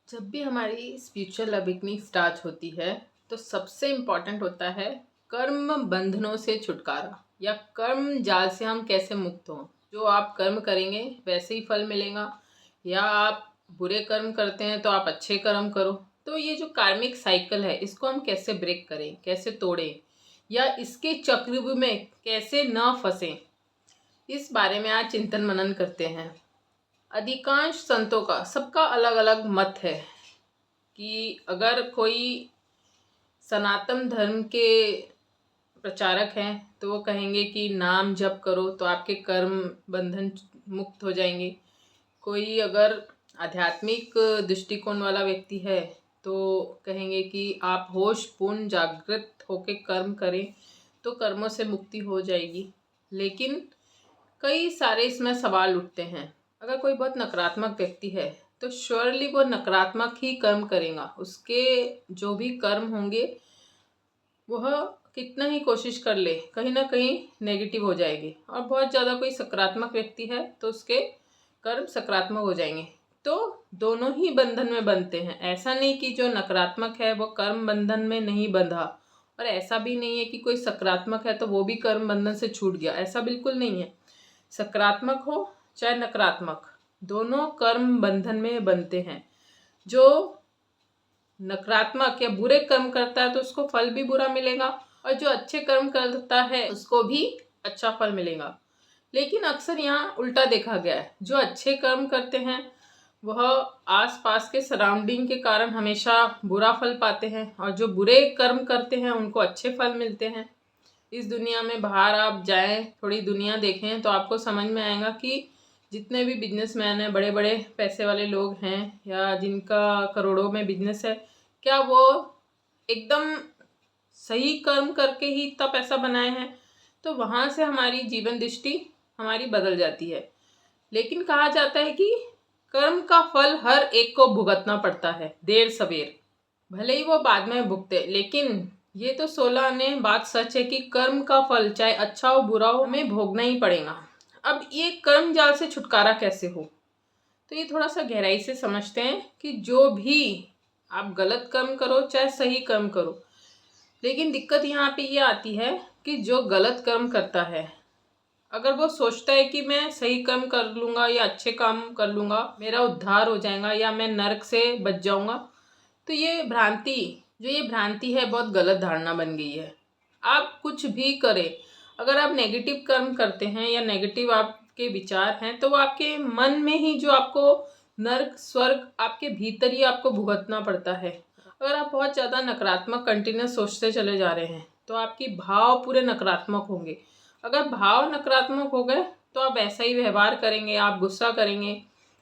जब भी हमारी स्पिरिचुअल अवेकनिंग स्टार्ट होती है तो सबसे इम्पॉर्टेंट होता है कर्म बंधनों से छुटकारा या कर्म जाल से हम कैसे मुक्त हों। जो आप कर्म करेंगे वैसे ही फल मिलेगा, या आप बुरे कर्म करते हैं तो आप अच्छे कर्म करो। तो ये जो कार्मिक साइकिल है इसको हम कैसे ब्रेक करें, कैसे तोड़ें, या इसके चक्रव्यूह में कैसे न फंसें, इस बारे में आज चिंतन मनन करते हैं। अधिकांश संतों का सबका अलग अलग मत है कि अगर कोई सनातन धर्म के प्रचारक हैं तो वो कहेंगे कि नाम जप करो तो आपके कर्म बंधन मुक्त हो जाएंगे। कोई अगर आध्यात्मिक दृष्टिकोण वाला व्यक्ति है तो कहेंगे कि आप होश पूर्ण जागृत होकर कर्म करें तो कर्मों से मुक्ति हो जाएगी। लेकिन कई सारे इसमें सवाल उठते हैं। अगर कोई बहुत नकारात्मक व्यक्ति है तो श्योरली वो नकारात्मक ही कर्म करेगा। उसके जो भी कर्म होंगे वह कितना ही कोशिश कर ले कहीं ना कहीं नेगेटिव हो जाएंगे, और बहुत ज़्यादा कोई सकारात्मक व्यक्ति है तो उसके कर्म सकारात्मक हो जाएंगे। तो दोनों ही बंधन में बंधते हैं। ऐसा नहीं कि जो नकारात्मक है वो कर्म बंधन में नहीं बंधा, और ऐसा भी नहीं है कि कोई सकारात्मक है तो वो भी कर्म बंधन से छूट गया। ऐसा बिल्कुल नहीं है। सकारात्मक हो चाहे नकारात्मक, दोनों कर्म बंधन में बनते हैं। जो नकारात्मक या बुरे कर्म करता है तो उसको फल भी बुरा मिलेगा, और जो अच्छे कर्म करता है उसको भी अच्छा फल मिलेगा। लेकिन अक्सर यहाँ उल्टा देखा गया है। जो अच्छे कर्म करते हैं वह आसपास के सराउंडिंग के कारण हमेशा बुरा फल पाते हैं, और जो बुरे कर्म करते हैं उनको अच्छे फल मिलते हैं। इस दुनिया में बाहर आप जाएं, थोड़ी दुनिया देखें तो आपको समझ में आएगा कि जितने भी बिजनेसमैन हैं, बड़े बड़े पैसे वाले लोग हैं या जिनका करोड़ों में बिजनेस है, क्या वो एकदम सही कर्म करके ही इतना पैसा बनाए हैं? तो वहाँ से हमारी जीवन दृष्टि हमारी बदल जाती है। लेकिन कहा जाता है कि कर्म का फल हर एक को भुगतना पड़ता है, देर सवेर, भले ही वो बाद में भुगते। लेकिन ये तो 16 आने बात सच है कि कर्म का फल चाहे अच्छा हो बुरा हो हमें भोगना ही पड़ेगा। अब ये कर्म जाल से छुटकारा कैसे हो, तो ये थोड़ा सा गहराई से समझते हैं कि जो भी आप गलत कर्म करो चाहे सही कर्म करो, लेकिन दिक्कत यहाँ पे ये आती है कि जो गलत कर्म करता है अगर वो सोचता है कि मैं सही कर्म कर लूँगा या अच्छे काम कर लूँगा मेरा उद्धार हो जाएगा या मैं नरक से बच जाऊँगा, तो ये भ्रांति है, बहुत गलत धारणा बन गई है। आप कुछ भी करें, अगर आप नेगेटिव कर्म करते हैं या नेगेटिव आपके विचार हैं तो वो आपके मन में ही, जो आपको नर्क स्वर्ग आपके भीतर ही आपको भुगतना पड़ता है। अगर आप बहुत ज़्यादा नकारात्मक कंटिन्यूस सोचते चले जा रहे हैं तो आपकी भाव पूरे नकारात्मक होंगे। अगर भाव नकारात्मक हो गए तो आप ऐसा ही व्यवहार करेंगे, आप गुस्सा करेंगे,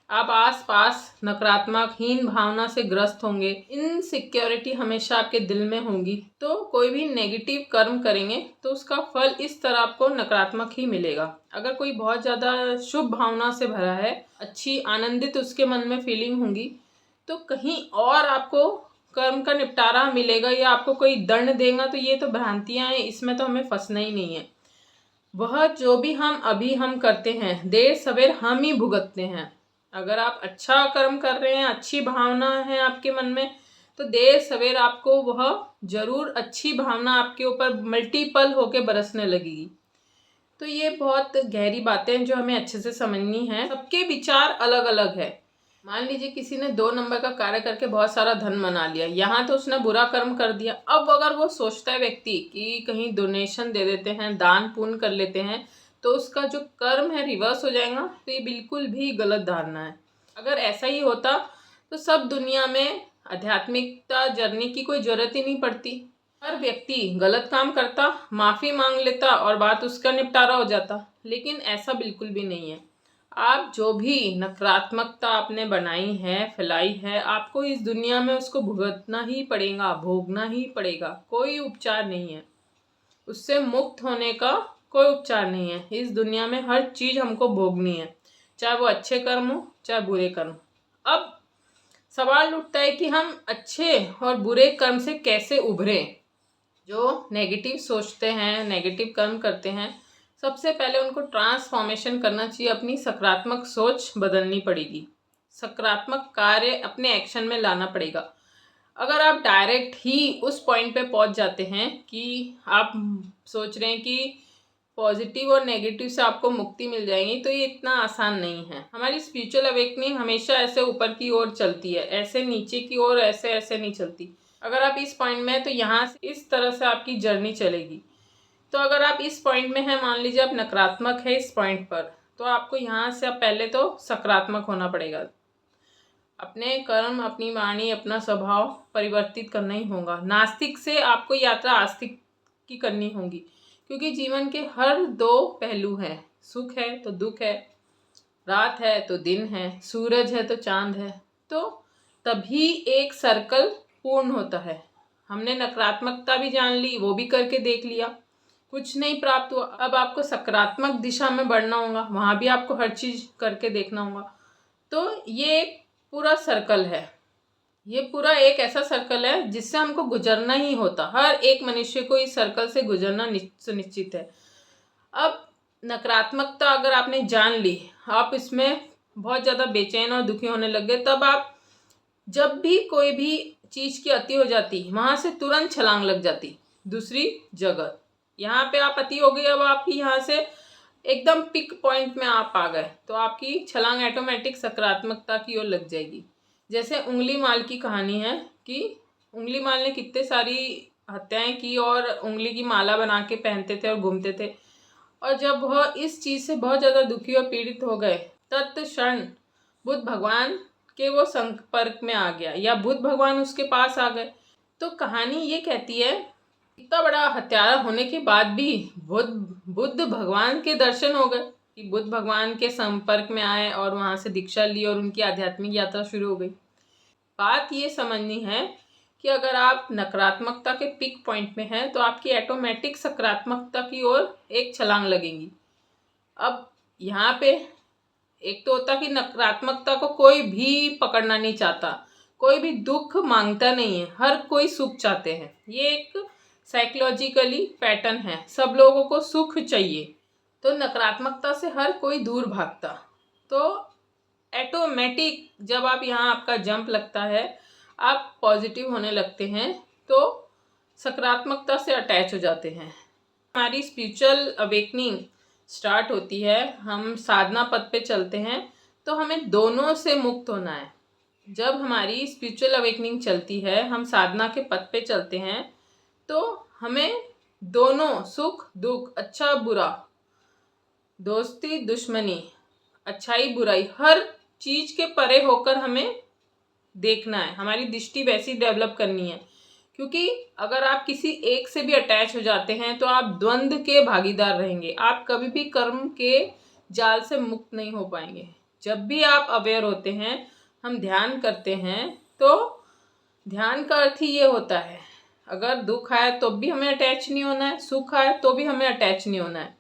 आप आस पास नकारात्मक हीन भावना से ग्रस्त होंगे, इनसिक्योरिटी हमेशा आपके दिल में होंगी। तो कोई भी नेगेटिव कर्म करेंगे तो उसका फल इस तरह आपको नकारात्मक ही मिलेगा। अगर कोई बहुत ज़्यादा शुभ भावना से भरा है, अच्छी आनंदित उसके मन में फीलिंग होंगी, तो कहीं और आपको कर्म का निपटारा मिलेगा या आपको कोई दंड देगा। तो ये तो भ्रांतियाँ हैं, इसमें तो हमें फंसना ही नहीं है। वह जो भी हम करते हैं देर सवेर हम ही भुगतते हैं। अगर आप अच्छा कर्म कर रहे हैं, अच्छी भावना है आपके मन में, तो देर सवेर आपको वह जरूर अच्छी भावना आपके ऊपर मल्टीपल होके बरसने लगेगी। तो ये बहुत गहरी बातें हैं जो हमें अच्छे से समझनी है। सबके विचार अलग अलग है। मान लीजिए किसी ने 2 नंबर का कार्य करके बहुत सारा धन बना लिया, यहाँ तो उसने बुरा कर्म कर दिया। अब अगर वो सोचता है व्यक्ति कि कहीं डोनेशन दे देते हैं, दान पुण्य कर लेते हैं, तो उसका जो कर्म है रिवर्स हो जाएगा। तो ये बिल्कुल भी गलत धारणा है। अगर ऐसा ही होता तो सब दुनिया में आध्यात्मिकता जर्नी की कोई जरूरत ही नहीं पड़ती। हर व्यक्ति गलत काम करता, माफ़ी मांग लेता और बात उसका निपटारा हो जाता। लेकिन ऐसा बिल्कुल भी नहीं है। आप जो भी नकारात्मकता आपने बनाई है, फैलाई है, आपको इस दुनिया में उसको भुगतना ही पड़ेगा, भोगना ही पड़ेगा। कोई उपचार नहीं है, उससे मुक्त होने का कोई उपचार नहीं है। इस दुनिया में हर चीज़ हमको भोगनी है, चाहे वो अच्छे कर्म हो चाहे बुरे कर्म। अब सवाल उठता है कि हम अच्छे और बुरे कर्म से कैसे उभरें। जो नेगेटिव सोचते हैं, नेगेटिव कर्म करते हैं, सबसे पहले उनको ट्रांसफॉर्मेशन करना चाहिए, अपनी सकारात्मक सोच बदलनी पड़ेगी। सकारात्मक कार्य अपने एक्शन में लाना पड़ेगा। अगर आप डायरेक्ट ही उस पॉइंट पे पहुंच जाते हैं कि आप सोच रहे हैं कि पॉजिटिव और नेगेटिव से आपको मुक्ति मिल जाएगी, तो ये इतना आसान नहीं है। हमारी स्पिरिचुअल अवेकनिंग हमेशा ऐसे ऊपर की ओर चलती है, ऐसे नीचे की ओर ऐसे ऐसे नहीं चलती। अगर आप इस पॉइंट में हैं तो यहाँ से इस तरह से आपकी जर्नी चलेगी। तो अगर आप इस पॉइंट में हैं, मान लीजिए आप नकारात्मक है इस पॉइंट पर, तो आपको यहाँ से अब पहले तो सकारात्मक होना पड़ेगा। अपने कर्म, अपनी वाणी, अपना स्वभाव परिवर्तित करना ही होगा। नास्तिक से आपको यात्रा आस्तिक की करनी होगी, क्योंकि जीवन के हर दो पहलू हैं। सुख है तो दुख है, रात है तो दिन है, सूरज है तो चांद है। तो तभी एक सर्कल पूर्ण होता है। हमने नकारात्मकता भी जान ली, वो भी करके देख लिया, कुछ नहीं प्राप्त हुआ। अब आपको सकारात्मक दिशा में बढ़ना होगा, वहाँ भी आपको हर चीज़ करके देखना होगा। तो ये एक पूरा सर्कल है, ये पूरा एक ऐसा सर्कल है जिससे हमको गुजरना ही होता। हर एक मनुष्य को इस सर्कल से गुजरना सुनिश्चित है। अब नकारात्मकता अगर आपने जान ली, आप इसमें बहुत ज़्यादा बेचैन और दुखी होने लग गए, तब आप जब भी कोई भी चीज़ की अति हो जाती, वहाँ से तुरंत छलांग लग जाती दूसरी जगह। यहाँ पे आप अति हो गई, अब आपकी यहाँ से एकदम पिक पॉइंट में आप आ गए, तो आपकी छलांग ऑटोमेटिक सकारात्मकता की ओर लग जाएगी। जैसे उंगली माल की कहानी है कि उंगली माल ने कितने सारी हत्याएं की और उंगली की माला बना के पहनते थे और घूमते थे। और जब वह इस चीज़ से बहुत ज़्यादा दुखी और पीड़ित हो गए, तत्क्षण बुद्ध भगवान के वो संपर्क में आ गया, या बुद्ध भगवान उसके पास आ गए। तो कहानी ये कहती है, इतना बड़ा हत्यारा होने के बाद भी बुद्ध भगवान के दर्शन हो गए, कि बुद्ध भगवान के संपर्क में आए और वहाँ से दीक्षा ली और उनकी आध्यात्मिक यात्रा शुरू हो गई। बात ये समझनी है कि अगर आप नकारात्मकता के पिक पॉइंट में हैं, तो आपकी ऑटोमेटिक सकारात्मकता की ओर एक छलांग लगेगी। अब यहाँ पे एक तो होता कि नकारात्मकता को कोई भी पकड़ना नहीं चाहता, कोई भी दुख मांगता नहीं है, हर कोई सुख चाहते हैं। ये एक साइकोलॉजिकली पैटर्न है, सब लोगों को सुख चाहिए, तो नकारात्मकता से हर कोई दूर भागता। तो ऑटोमेटिक जब आप यहाँ आपका जंप लगता है, आप पॉजिटिव होने लगते हैं, तो सकारात्मकता से अटैच हो जाते हैं। हमारी स्पिरिचुअल अवेकनिंग स्टार्ट होती है, हम साधना पथ पे चलते हैं, तो हमें दोनों से मुक्त होना है। जब हमारी स्पिरिचुअल अवेकनिंग चलती है, हम साधना के पथ पे चलते हैं, तो हमें दोनों सुख दुख, अच्छा बुरा, दोस्ती दुश्मनी, अच्छाई बुराई, हर चीज के परे होकर हमें देखना है। हमारी दृष्टि वैसी डेवलप करनी है, क्योंकि अगर आप किसी एक से भी अटैच हो जाते हैं, तो आप द्वंद्व के भागीदार रहेंगे, आप कभी भी कर्म के जाल से मुक्त नहीं हो पाएंगे। जब भी आप अवेयर होते हैं, हम ध्यान करते हैं, तो ध्यान का अर्थ ही ये होता है, अगर दुख आए तो भी हमें अटैच नहीं होना है, सुख आए तो भी हमें अटैच नहीं होना है।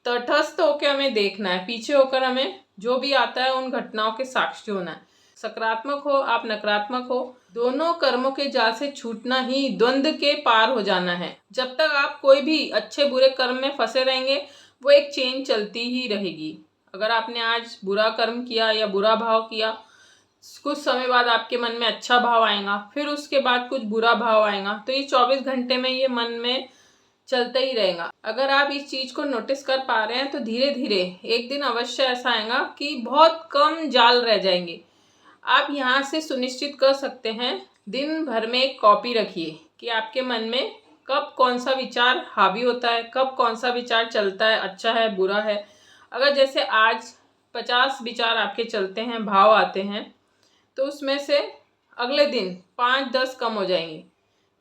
तटस्थ होकर हमें देखना है, पीछे होकर हमें जो भी आता है उन घटनाओं के साक्षी होना है। सकारात्मक हो आप नकारात्मक हो, दोनों कर्मों के जाल से छूटना ही द्वंद्व के पार हो जाना है। जब तक आप कोई भी अच्छे बुरे कर्म में फंसे रहेंगे, वो एक चेन चलती ही रहेगी। अगर आपने आज बुरा कर्म किया या बुरा भाव किया, कुछ समय बाद आपके मन में अच्छा भाव आएगा, फिर उसके बाद कुछ बुरा भाव आएगा, तो ये 24 घंटे में ये मन में चलता ही रहेगा। अगर आप इस चीज को नोटिस कर पा रहे हैं, तो धीरे धीरे एक दिन अवश्य ऐसा आएगा कि बहुत कम जाल रह जाएंगे। आप यहाँ से सुनिश्चित कर सकते हैं, दिन भर में एक कॉपी रखिए कि आपके मन में कब कौन सा विचार हावी होता है, कब कौन सा विचार चलता है, अच्छा है बुरा है। अगर जैसे आज 50 विचार आपके चलते हैं, भाव आते हैं, तो उसमें से अगले दिन 5-10 कम हो जाएंगे,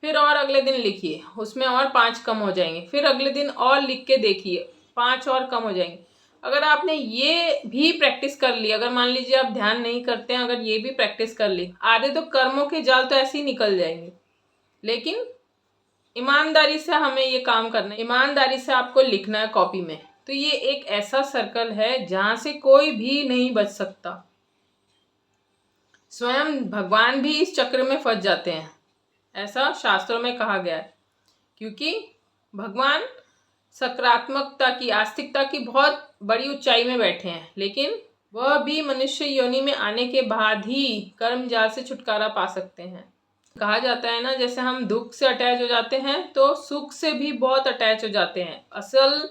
फिर और अगले दिन लिखिए, उसमें और 5 कम हो जाएंगे, फिर अगले दिन और लिख के देखिए, 5 और कम हो जाएंगे। अगर आपने ये भी प्रैक्टिस कर ली, अगर मान लीजिए आप ध्यान नहीं करते हैं, अगर ये भी प्रैक्टिस कर ली, आधे तो कर्मों के जाल तो ऐसे ही निकल जाएंगे। लेकिन ईमानदारी से हमें ये काम करना है, ईमानदारी से आपको लिखना है कॉपी में। तो ये एक ऐसा सर्कल है जहाँ से कोई भी नहीं बच सकता। स्वयं भगवान भी इस चक्र में फंस जाते हैं, ऐसा शास्त्रों में कहा गया है, क्योंकि भगवान सकारात्मकता की, आस्तिकता की बहुत बड़ी ऊंचाई में बैठे हैं, लेकिन वह भी मनुष्य योनि में आने के बाद ही कर्म जाल से छुटकारा पा सकते हैं। कहा जाता है ना, जैसे हम दुख से अटैच हो जाते हैं तो सुख से भी बहुत अटैच हो जाते हैं। असल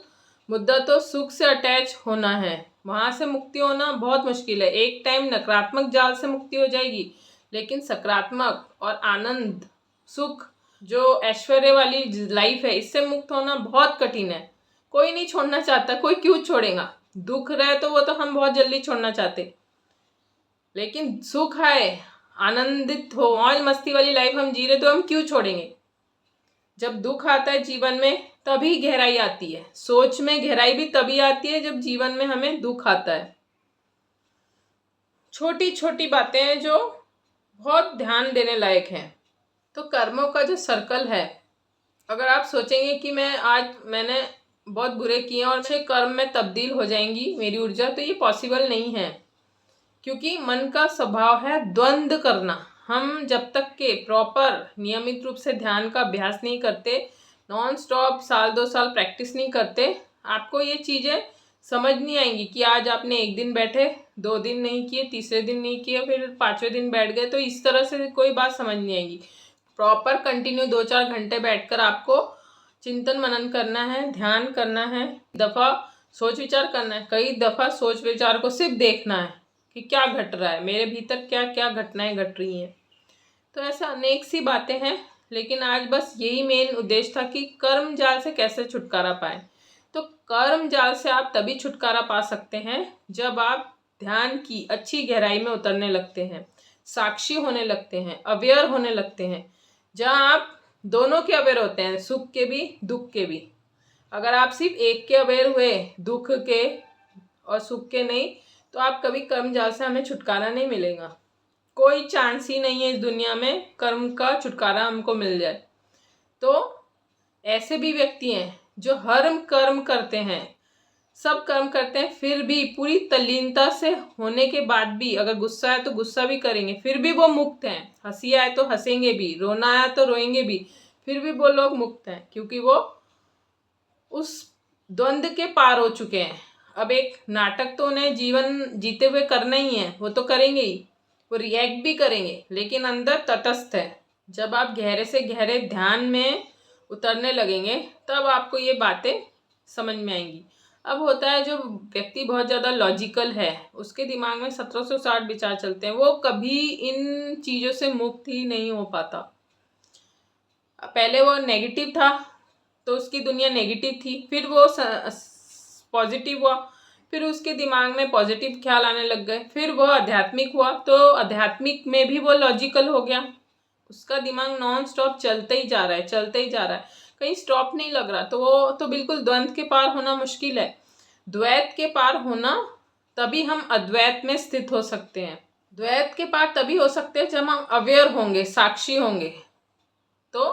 मुद्दा तो सुख से अटैच होना है, वहाँ से मुक्ति होना बहुत मुश्किल है। एक टाइम नकारात्मक जाल से मुक्ति हो जाएगी, लेकिन सकारात्मक और आनंद, सुख, जो ऐश्वर्य वाली लाइफ है, इससे मुक्त होना बहुत कठिन है। कोई नहीं छोड़ना चाहता, कोई क्यों छोड़ेगा। दुख रहे तो वो तो हम बहुत जल्दी छोड़ना चाहते, लेकिन सुख है, आनंदित हो, मौज मस्ती वाली लाइफ हम जी रहे तो हम क्यों छोड़ेंगे। जब दुख आता है जीवन में तभी गहराई आती है। सोच में गहराई भी तभी आती है जब जीवन में हमें दुख आता है। छोटी छोटी बातें हैं जो बहुत ध्यान देने लायक हैं। तो कर्मों का जो सर्कल है, अगर आप सोचेंगे कि मैंने बहुत बुरे किए और अच्छे कर्म में तब्दील हो जाएंगी मेरी ऊर्जा, तो ये पॉसिबल नहीं है, क्योंकि मन का स्वभाव है द्वंद्व करना। हम जब तक के प्रॉपर नियमित रूप से ध्यान का अभ्यास नहीं करते, नॉन स्टॉप साल 2 साल प्रैक्टिस नहीं करते, आपको ये चीज़ें समझ नहीं आएंगी कि आज आपने एक दिन बैठे, 2 दिन नहीं किए, तीसरे दिन नहीं किए, फिर 5वें दिन बैठ गए, तो इस तरह से कोई बात समझ नहीं आएगी। प्रॉपर कंटिन्यू 2-4 घंटे बैठकर आपको चिंतन मनन करना है, ध्यान करना है, दफ़ा सोच विचार करना है, कई दफ़ा सोच विचार को सिर्फ देखना है कि क्या घट रहा है, मेरे भीतर क्या क्या घटनाएं घट रही हैं। तो ऐसा अनेक सी बातें हैं, लेकिन आज बस यही मेन उद्देश्य था कि कर्म जाल से कैसे छुटकारा पाएं। तो कर्म जाल से आप तभी छुटकारा पा सकते हैं जब आप ध्यान की अच्छी गहराई में उतरने लगते हैं, साक्षी होने लगते हैं, अवेयर होने लगते हैं, जहाँ आप दोनों के अवेयर होते हैं, सुख के भी दुख के भी। अगर आप सिर्फ एक के अवेयर हुए, दुख के और सुख के नहीं, तो आप कभी कर्म जाल से हमें छुटकारा नहीं मिलेगा। कोई चांस ही नहीं है इस दुनिया में कर्म का छुटकारा हमको मिल जाए। तो ऐसे भी व्यक्ति हैं जो हर कर्म करते हैं, सब कर्म करते हैं, फिर भी पूरी तल्लीनता से होने के बाद भी, अगर गुस्सा है तो गुस्सा भी करेंगे, फिर भी वो मुक्त हैं। हंसी आए तो हंसेंगे भी, रोना आया तो रोएंगे भी, फिर भी वो लोग मुक्त हैं, क्योंकि वो उस द्वंद्व के पार हो चुके हैं। अब एक नाटक तो उन्हें जीवन जीते हुए करना ही है, वो तो करेंगे ही, वो रिएक्ट भी करेंगे, लेकिन अंदर तटस्थ है। जब आप गहरे से गहरे ध्यान में उतरने लगेंगे तब आपको ये बातें समझ में आएंगी। अब होता है जो व्यक्ति बहुत ज़्यादा लॉजिकल है, उसके दिमाग में 1760 विचार चलते हैं, वो कभी इन चीज़ों से मुक्त ही नहीं हो पाता। पहले वो नेगेटिव था तो उसकी दुनिया नेगेटिव थी, फिर वो पॉजिटिव हुआ, फिर उसके दिमाग में पॉजिटिव ख्याल आने लग गए, फिर वो आध्यात्मिक हुआ तो आध्यात्मिक में भी वो लॉजिकल हो गया। उसका दिमाग नॉन स्टॉप चलते ही जा रहा है, चलते ही जा रहा है, कहीं स्टॉप नहीं लग रहा। तो वो तो बिल्कुल द्वंद्व के पार होना मुश्किल है। द्वैत के पार होना, तभी हम अद्वैत में स्थित हो सकते हैं। द्वैत के पार तभी हो सकते हैं जब हम अवेयर होंगे, साक्षी होंगे। तो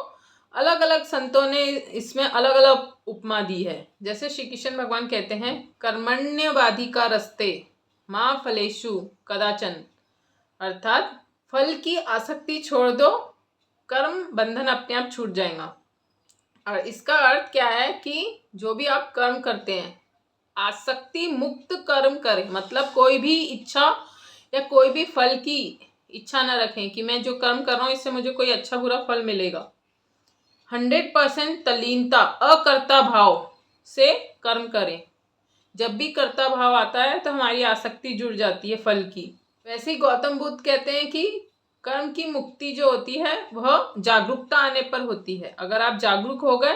अलग अलग संतों ने इसमें अलग अलग उपमा दी है। जैसे श्री कृष्ण भगवान कहते हैं, कर्मण्यवाधिका रस्ते माँ फलेषु कदाचन, अर्थात फल की आसक्ति छोड़ दो, कर्म बंधन अपने आप छूट जाएगा। और इसका अर्थ क्या है कि जो भी आप कर्म करते हैं, आसक्ति मुक्त कर्म करें, मतलब कोई भी इच्छा या कोई भी फल की इच्छा न रखें कि मैं जो कर्म कर रहा हूँ इससे मुझे कोई अच्छा बुरा फल मिलेगा। 100% तल्लीनता, अकर्ता भाव से कर्म करें। जब भी कर्ता भाव आता है तो हमारी आसक्ति जुड़ जाती है फल की। वैसे ही गौतम बुद्ध कहते हैं कि कर्म की मुक्ति जो होती है वह जागरूकता आने पर होती है। अगर आप जागरूक हो गए,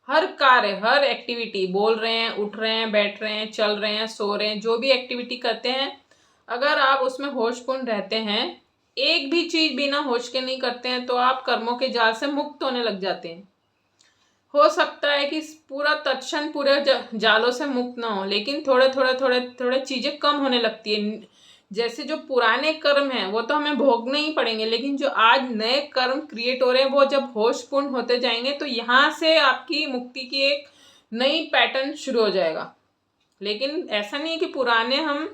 हर कार्य, हर एक्टिविटी, बोल रहे हैं, उठ रहे हैं, बैठ रहे हैं, चल रहे हैं, सो रहे हैं, जो भी एक्टिविटी करते हैं, अगर आप उसमें होशपूर्ण रहते हैं, एक भी चीज़ बिना होश के नहीं करते हैं, तो आप कर्मों के जाल से मुक्त होने लग जाते हैं। हो सकता है कि पूरा तत्क्षण पूरे जालों से मुक्त ना हो, लेकिन थोड़े थोड़े चीज़ें कम होने लगती है। जैसे जो पुराने कर्म हैं वो तो हमें भोगने ही पड़ेंगे, लेकिन जो आज नए कर्म क्रिएट हो रहे हैं वो जब होशपूर्ण होते जाएंगे तो यहाँ से आपकी मुक्ति की एक नई पैटर्न शुरू हो जाएगा। लेकिन ऐसा नहीं है कि पुराने हम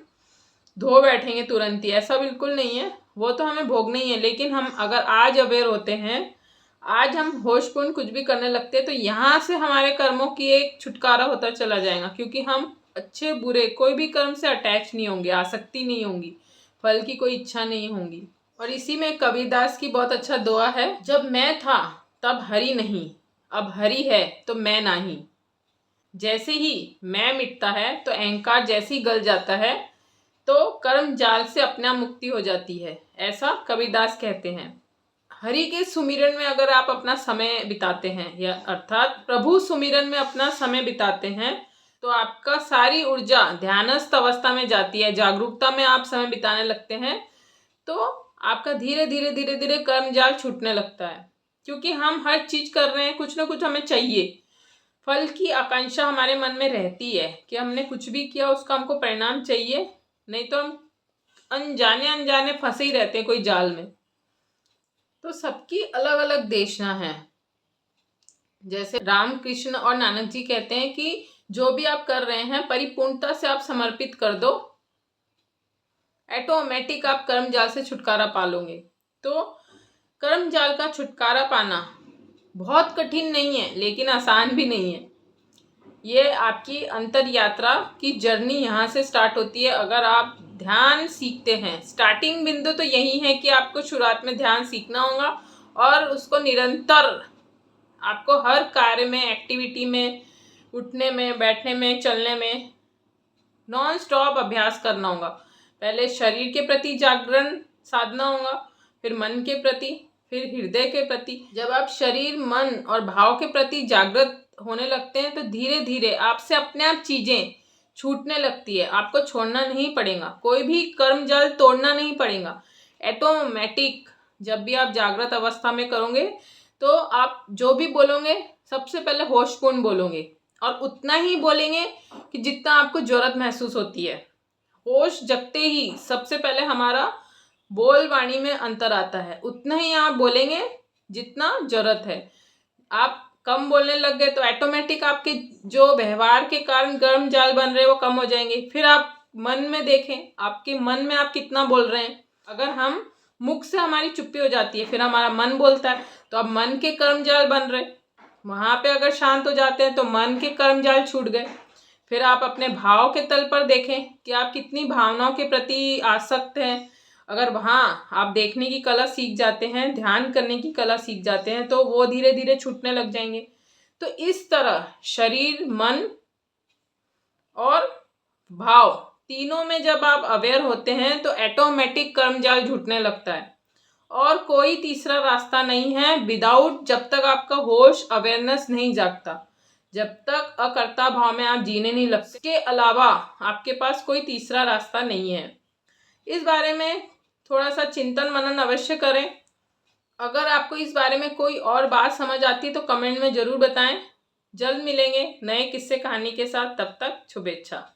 धो बैठेंगे तुरंत ही, ऐसा बिल्कुल नहीं है, वो तो हमें भोगना ही है। लेकिन हम अगर आज अवेयर होते हैं, आज हम होशपूर्ण कुछ भी करने लगते हैं, तो यहाँ से हमारे कर्मों की एक छुटकारा होता चला जाएगा, क्योंकि हम अच्छे बुरे कोई भी कर्म से अटैच नहीं होंगे, आसक्ति नहीं होंगी, फल की कोई इच्छा नहीं होंगी। और इसी में कबीरदास की बहुत अच्छा दुआ है, जब मैं था तब हरि नहीं, अब हरि है तो मैं नहीं। जैसे ही मैं मिटता है तो अहंकार जैसे ही गल जाता है तो कर्म जाल से अपने आप मुक्ति हो जाती है, ऐसा कबीरदास कहते हैं। हरि के सुमिरन में अगर आप अपना समय बिताते हैं, या अर्थात प्रभु सुमिरन में अपना समय बिताते हैं, तो आपका सारी ऊर्जा ध्यानस्थ अवस्था में जाती है, जागरूकता में आप समय बिताने लगते हैं, तो आपका धीरे धीरे धीरे धीरे कर्म जाल छूटने लगता है। क्योंकि हम हर चीज कर रहे हैं, कुछ ना कुछ हमें चाहिए, फल की आकांक्षा हमारे मन में रहती है कि हमने कुछ भी किया उसका हमको परिणाम चाहिए, नहीं तो हम अनजाने अनजाने फंसे ही रहते हैं कोई जाल में। तो सबकी अलग अलग देशना है। जैसे रामकृष्ण और नानक जी कहते हैं कि जो भी आप कर रहे हैं परिपूर्णता से आप समर्पित कर दो, ऑटोमेटिक आप कर्म जाल से छुटकारा पा लोगे। तो कर्म जाल का छुटकारा पाना बहुत कठिन नहीं है, लेकिन आसान भी नहीं है। ये आपकी अंतर यात्रा की जर्नी यहाँ से स्टार्ट होती है। अगर आप ध्यान सीखते हैं, स्टार्टिंग बिंदु तो यही है कि आपको शुरुआत में ध्यान सीखना होगा और उसको निरंतर आपको हर कार्य में, एक्टिविटी में, उठने में, बैठने में, चलने में नॉन स्टॉप अभ्यास करना होगा। पहले शरीर के प्रति जागरण साधना होगा, फिर मन के प्रति, फिर हृदय के प्रति। जब आप शरीर, मन और भाव के प्रति जागृत होने लगते हैं तो धीरे धीरे आपसे अपने आप चीजें छूटने लगती है। आपको छोड़ना नहीं पड़ेगा, कोई भी कर्म जाल तोड़ना नहीं पड़ेगा। ऑटोमेटिक जब भी आप जागृत अवस्था में करोगे तो आप जो भी बोलोगे सबसे पहले होशपूर्ण बोलोगे, और उतना ही बोलेंगे कि जितना आपको जरूरत महसूस होती है। होश जगते ही सबसे पहले हमारा बोल वाणी में अंतर आता है, उतना ही आप बोलेंगे जितना जरूरत है। आप कम बोलने लग गए तो ऑटोमेटिक आपके जो व्यवहार के कारण कर्म जाल बन रहे वो कम हो जाएंगे। फिर आप मन में देखें, आपके मन में आप कितना बोल रहे हैं। अगर हम मुख से हमारी चुप्पी हो जाती है, फिर हमारा मन बोलता है, तो अब मन के कर्म जाल बन रहे, वहां पे अगर शांत हो जाते हैं तो मन के कर्म जाल छूट गए। फिर आप अपने भाव के तल पर देखें कि आप कितनी भावनाओं के प्रति आसक्त हैं। अगर वहाँ आप देखने की कला सीख जाते हैं, ध्यान करने की कला सीख जाते हैं, तो वो धीरे धीरे छूटने लग जाएंगे। तो इस तरह शरीर, मन और भाव तीनों में जब आप अवेयर होते हैं तो ऑटोमेटिक कर्म जाल छूटने लगता है। और कोई तीसरा रास्ता नहीं है विदाउट, जब तक आपका होश, अवेयरनेस नहीं जागता, जब तक अकर्ता भाव में आप जीने नहीं लगते, इसके अलावा आपके पास कोई तीसरा रास्ता नहीं है। इस बारे में थोड़ा सा चिंतन मनन अवश्य करें। अगर आपको इस बारे में कोई और बात समझ आती है तो कमेंट में ज़रूर बताएं। जल्द मिलेंगे नए किस्से कहानी के साथ, तब तक शुभेच्छा।